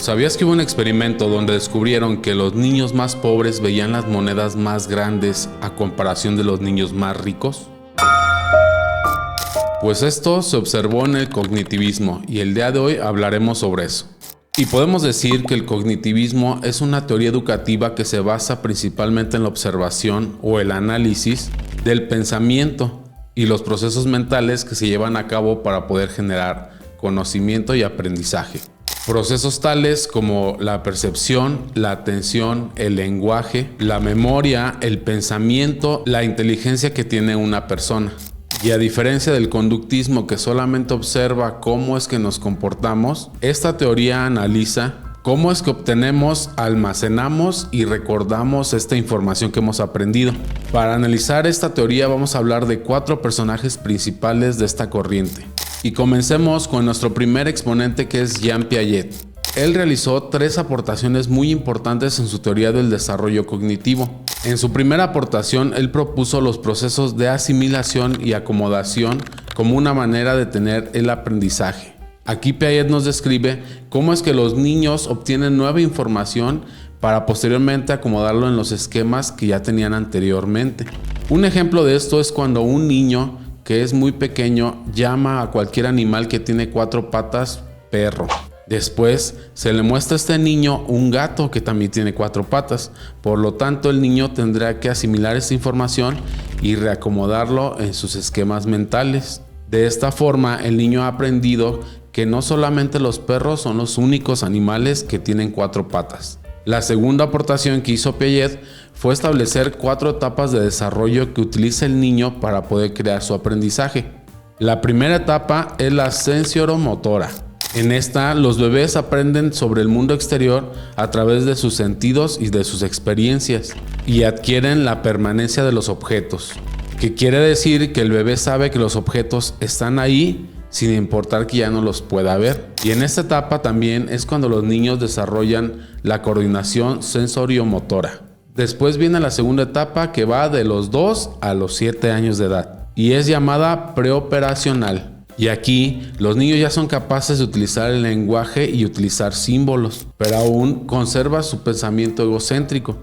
¿Sabías que hubo un experimento donde descubrieron que los niños más pobres veían las monedas más grandes a comparación de los niños más ricos? Pues esto se observó en el cognitivismo y el día de hoy hablaremos sobre eso. Y podemos decir que el cognitivismo es una teoría educativa que se basa principalmente en la observación o el análisis del pensamiento y los procesos mentales que se llevan a cabo para poder generar conocimiento y aprendizaje. Procesos tales como la percepción, la atención, el lenguaje, la memoria, el pensamiento, la inteligencia que tiene una persona. Y a diferencia del conductismo que solamente observa cómo es que nos comportamos, esta teoría analiza cómo es que obtenemos, almacenamos y recordamos esta información que hemos aprendido. Para analizar esta teoría vamos a hablar de 4 personajes principales de esta corriente. Y comencemos con nuestro primer exponente, que es Jean Piaget. Él realizó 3 aportaciones muy importantes en su teoría del desarrollo cognitivo. En su primera aportación, él propuso los procesos de asimilación y acomodación como una manera de tener el aprendizaje. Aquí Piaget nos describe cómo es que los niños obtienen nueva información para posteriormente acomodarlo en los esquemas que ya tenían anteriormente. Un ejemplo de esto es cuando un niño que es muy pequeño llama a cualquier animal que tiene 4 patas perro. Después se le muestra a este niño un gato que también tiene 4 patas. Por lo tanto, el niño tendrá que asimilar esta información y reacomodarlo en sus esquemas mentales. De esta forma, el niño ha aprendido que no solamente los perros son los únicos animales que tienen 4 patas. La segunda aportación que hizo Piaget fue establecer 4 etapas de desarrollo que utiliza el niño para poder crear su aprendizaje. La primera etapa es la sensoromotora. En esta, los bebés aprenden sobre el mundo exterior a través de sus sentidos y de sus experiencias y adquieren la permanencia de los objetos, que quiere decir que el bebé sabe que los objetos están ahí sin importar que ya no los pueda ver. Y en esta etapa también es cuando los niños desarrollan la coordinación sensoriomotora. Después viene la segunda etapa, que va de los 2 a los 7 años de edad y es llamada preoperacional. Y aquí los niños ya son capaces de utilizar el lenguaje y utilizar símbolos, pero aún conserva su pensamiento egocéntrico.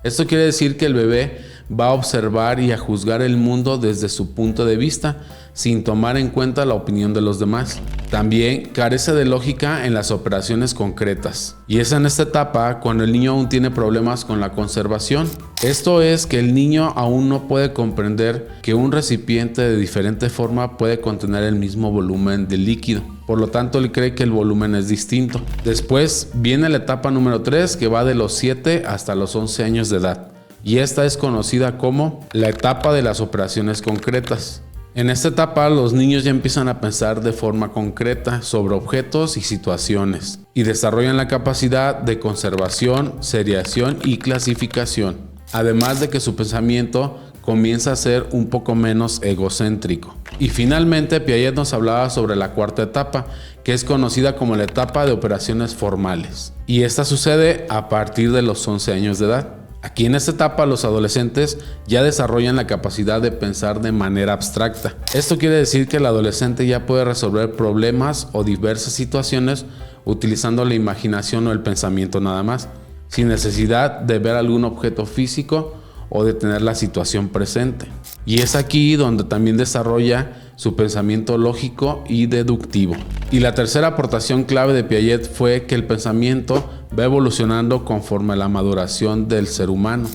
Esto quiere decir que el bebé va a observar y a juzgar el mundo desde su punto de vista, sin tomar en cuenta la opinión de los demás. También carece de lógica en las operaciones concretas. Y es en esta etapa cuando el niño aún tiene problemas con la conservación. Esto es que el niño aún no puede comprender que un recipiente de diferente forma puede contener el mismo volumen de líquido. Por lo tanto, él cree que el volumen es distinto. Después viene la etapa número 3, que va de los 7 hasta los 11 años de edad. Y esta es conocida como la etapa de las operaciones concretas. En esta etapa, los niños ya empiezan a pensar de forma concreta sobre objetos y situaciones y desarrollan la capacidad de conservación, seriación y clasificación. Además de que su pensamiento comienza a ser un poco menos egocéntrico. Y finalmente, Piaget nos hablaba sobre la cuarta etapa, que es conocida como la etapa de operaciones formales. Y esta sucede a partir de los 11 años de edad. Aquí en esta etapa los adolescentes ya desarrollan la capacidad de pensar de manera abstracta. Esto quiere decir que el adolescente ya puede resolver problemas o diversas situaciones utilizando la imaginación o el pensamiento nada más, sin necesidad de ver algún objeto físico o de tener la situación presente. Y es aquí donde también desarrolla su pensamiento lógico y deductivo. Y la tercera aportación clave de Piaget fue que el pensamiento va evolucionando conforme a la maduración del ser humano.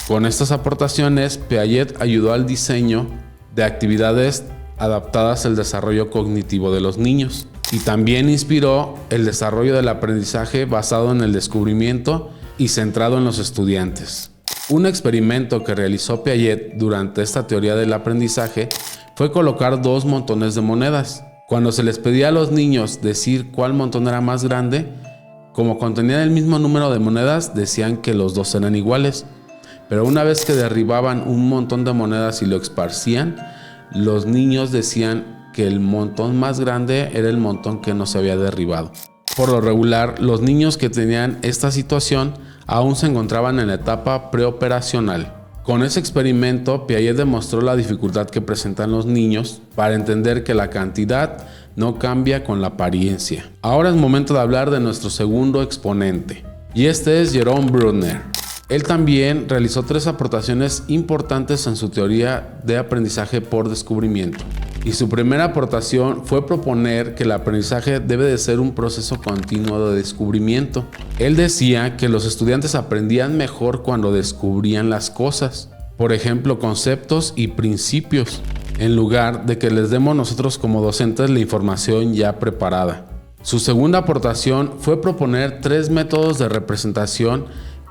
Con estas aportaciones, Piaget ayudó al diseño de actividades adaptadas al desarrollo cognitivo de los niños y también inspiró el desarrollo del aprendizaje basado en el descubrimiento y centrado en los estudiantes. Un experimento que realizó Piaget durante esta teoría del aprendizaje fue colocar 2 montones de monedas. Cuando se les pedía a los niños decir cuál montón era más grande, como contenían el mismo número de monedas, decían que los 2 eran iguales. Pero una vez que derribaban un montón de monedas y lo esparcían, los niños decían que el montón más grande era el montón que no se había derribado. Por lo regular, los niños que tenían esta situación aún se encontraban en la etapa preoperacional. Con ese experimento, Piaget demostró la dificultad que presentan los niños para entender que la cantidad no cambia con la apariencia. Ahora es momento de hablar de nuestro segundo exponente, y este es Jerome Bruner. Él también realizó 3 aportaciones importantes en su teoría de aprendizaje por descubrimiento. Y su primera aportación fue proponer que el aprendizaje debe de ser un proceso continuo de descubrimiento. Él decía que los estudiantes aprendían mejor cuando descubrían las cosas, por ejemplo, conceptos y principios, en lugar de que les demos nosotros como docentes la información ya preparada. Su segunda aportación fue proponer 3 métodos de representación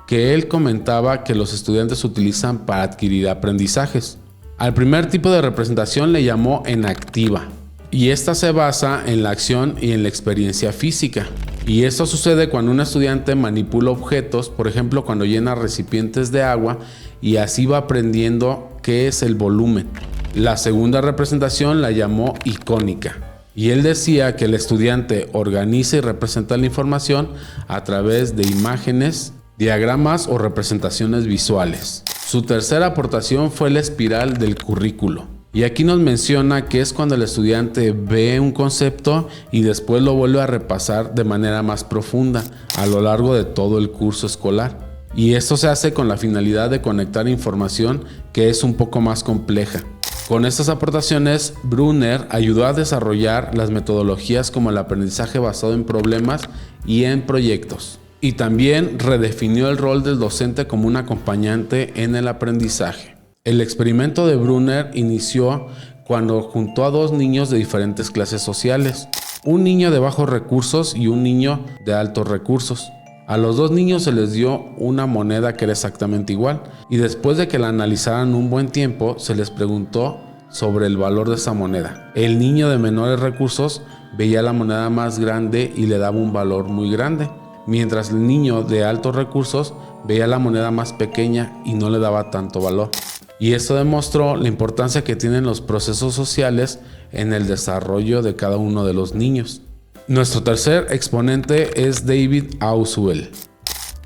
que él comentaba que los estudiantes utilizan para adquirir aprendizajes. Al primer tipo de representación le llamó enactiva, y esta se basa en la acción y en la experiencia física. Y esto sucede cuando un estudiante manipula objetos, por ejemplo cuando llena recipientes de agua, y así va aprendiendo qué es el volumen. La segunda representación la llamó icónica, y él decía que el estudiante organiza y representa la información a través de imágenes, diagramas o representaciones visuales. Su tercera aportación fue la espiral del currículo. Y aquí nos menciona que es cuando el estudiante ve un concepto y después lo vuelve a repasar de manera más profunda a lo largo de todo el curso escolar. Y esto se hace con la finalidad de conectar información que es un poco más compleja. Con estas aportaciones, Bruner ayudó a desarrollar las metodologías como el aprendizaje basado en problemas y en proyectos. Y también redefinió el rol del docente como un acompañante en el aprendizaje. El experimento de Bruner inició cuando juntó a 2 niños de diferentes clases sociales, un niño de bajos recursos y un niño de altos recursos. A los 2 niños se les dio una moneda que era exactamente igual, y después de que la analizaran un buen tiempo, se les preguntó sobre el valor de esa moneda. El niño de menores recursos veía la moneda más grande y le daba un valor muy grande, mientras el niño de altos recursos veía la moneda más pequeña y no le daba tanto valor. Y esto demostró la importancia que tienen los procesos sociales en el desarrollo de cada uno de los niños. Nuestro tercer exponente es David Ausubel.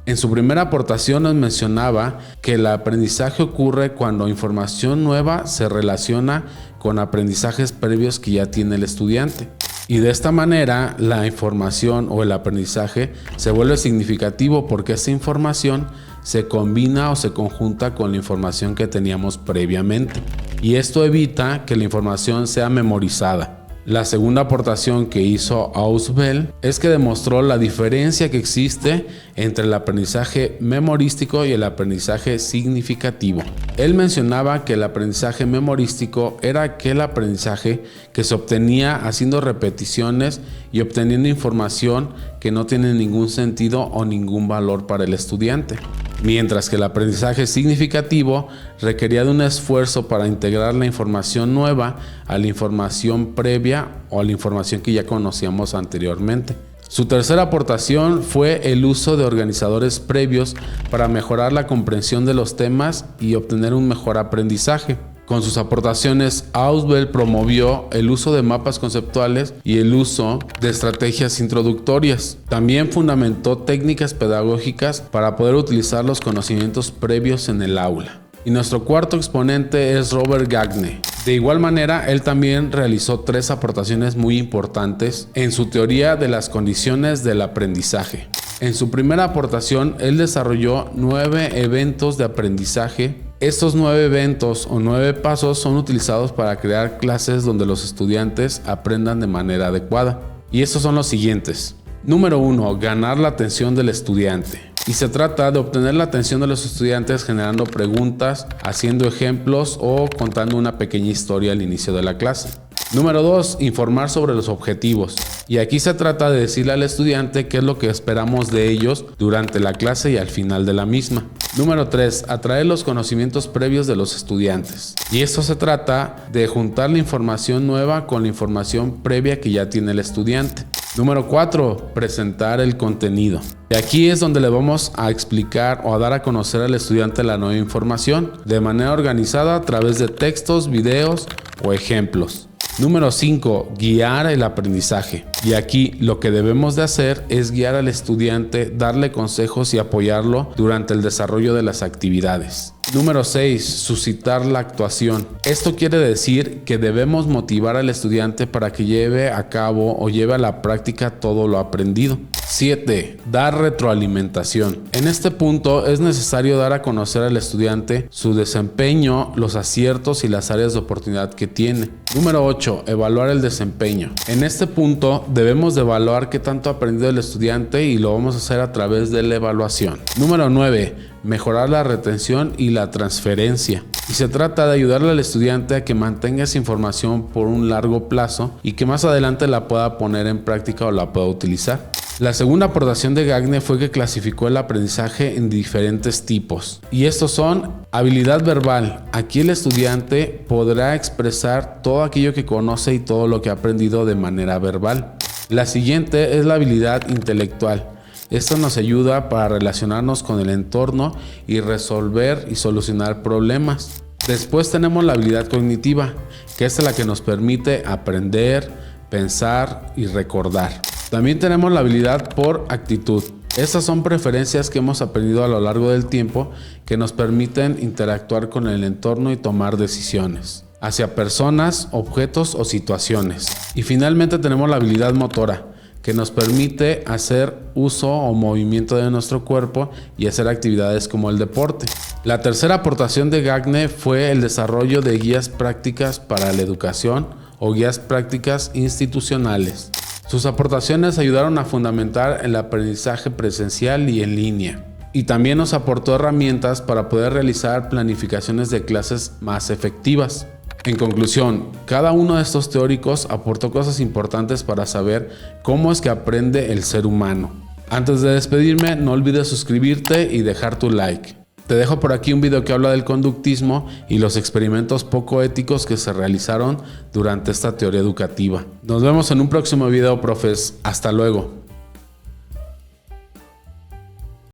En su primera aportación nos mencionaba que el aprendizaje ocurre cuando información nueva se relaciona con aprendizajes previos que ya tiene el estudiante. Y de esta manera la información o el aprendizaje se vuelve significativo porque esa información se combina o se conjunta con la información que teníamos previamente. Y esto evita que la información sea memorizada. La segunda aportación que hizo Ausubel es que demostró la diferencia que existe entre el aprendizaje memorístico y el aprendizaje significativo. Él mencionaba que el aprendizaje memorístico era aquel aprendizaje que se obtenía haciendo repeticiones y obteniendo información que no tiene ningún sentido o ningún valor para el estudiante. Mientras que el aprendizaje significativo requería de un esfuerzo para integrar la información nueva a la información previa o a la información que ya conocíamos anteriormente. Su tercera aportación fue el uso de organizadores previos para mejorar la comprensión de los temas y obtener un mejor aprendizaje. Con sus aportaciones, Ausubel promovió el uso de mapas conceptuales y el uso de estrategias introductorias. También fundamentó técnicas pedagógicas para poder utilizar los conocimientos previos en el aula. Y nuestro cuarto exponente es Robert Gagne. De igual manera, él también realizó 3 aportaciones muy importantes en su teoría de las condiciones del aprendizaje. En su primera aportación, él desarrolló 9 eventos de aprendizaje. Estos 9 eventos o 9 pasos son utilizados para crear clases donde los estudiantes aprendan de manera adecuada. Y estos son los siguientes. Número 1. Ganar la atención del estudiante. Y se trata de obtener la atención de los estudiantes generando preguntas, haciendo ejemplos o contando una pequeña historia al inicio de la clase. Número 2. Informar sobre los objetivos. Y aquí se trata de decirle al estudiante qué es lo que esperamos de ellos durante la clase y al final de la misma. Número 3. Atraer los conocimientos previos de los estudiantes. Y esto se trata de juntar la información nueva con la información previa que ya tiene el estudiante. Número 4. Presentar el contenido. Y aquí es donde le vamos a explicar o a dar a conocer al estudiante la nueva información de manera organizada a través de textos, videos o ejemplos. Número 5. Guiar el aprendizaje. Y aquí lo que debemos de hacer es guiar al estudiante, darle consejos y apoyarlo durante el desarrollo de las actividades. Número 6. Suscitar la actuación. Esto quiere decir que debemos motivar al estudiante para que lleve a cabo o lleve a la práctica todo lo aprendido. 7. Dar retroalimentación. En este punto es necesario dar a conocer al estudiante su desempeño, los aciertos y las áreas de oportunidad que tiene. Número 8. Evaluar el desempeño. En este punto debemos de evaluar qué tanto ha aprendido el estudiante y lo vamos a hacer a través de la evaluación. Número 9. Mejorar la retención y la transferencia. Y se trata de ayudarle al estudiante a que mantenga esa información por un largo plazo y que más adelante la pueda poner en práctica o la pueda utilizar. La segunda aportación de Gagne fue que clasificó el aprendizaje en diferentes tipos. Y estos son: habilidad verbal. Aquí el estudiante podrá expresar todo aquello que conoce y todo lo que ha aprendido de manera verbal. La siguiente es la habilidad intelectual. Esto nos ayuda para relacionarnos con el entorno y resolver y solucionar problemas. Después tenemos la habilidad cognitiva, que es la que nos permite aprender, pensar y recordar. También tenemos la habilidad por actitud. Estas son preferencias que hemos aprendido a lo largo del tiempo que nos permiten interactuar con el entorno y tomar decisiones hacia personas, objetos o situaciones. Y finalmente tenemos la habilidad motora, que nos permite hacer uso o movimiento de nuestro cuerpo y hacer actividades como el deporte. La tercera aportación de Gagne fue el desarrollo de guías prácticas para la educación o guías prácticas institucionales. Sus aportaciones ayudaron a fundamentar el aprendizaje presencial y en línea. Y también nos aportó herramientas para poder realizar planificaciones de clases más efectivas. En conclusión, cada uno de estos teóricos aportó cosas importantes para saber cómo es que aprende el ser humano. Antes de despedirme, no olvides suscribirte y dejar tu like. Te dejo por aquí un video que habla del conductismo y los experimentos poco éticos que se realizaron durante esta teoría educativa. Nos vemos en un próximo video, profes. Hasta luego.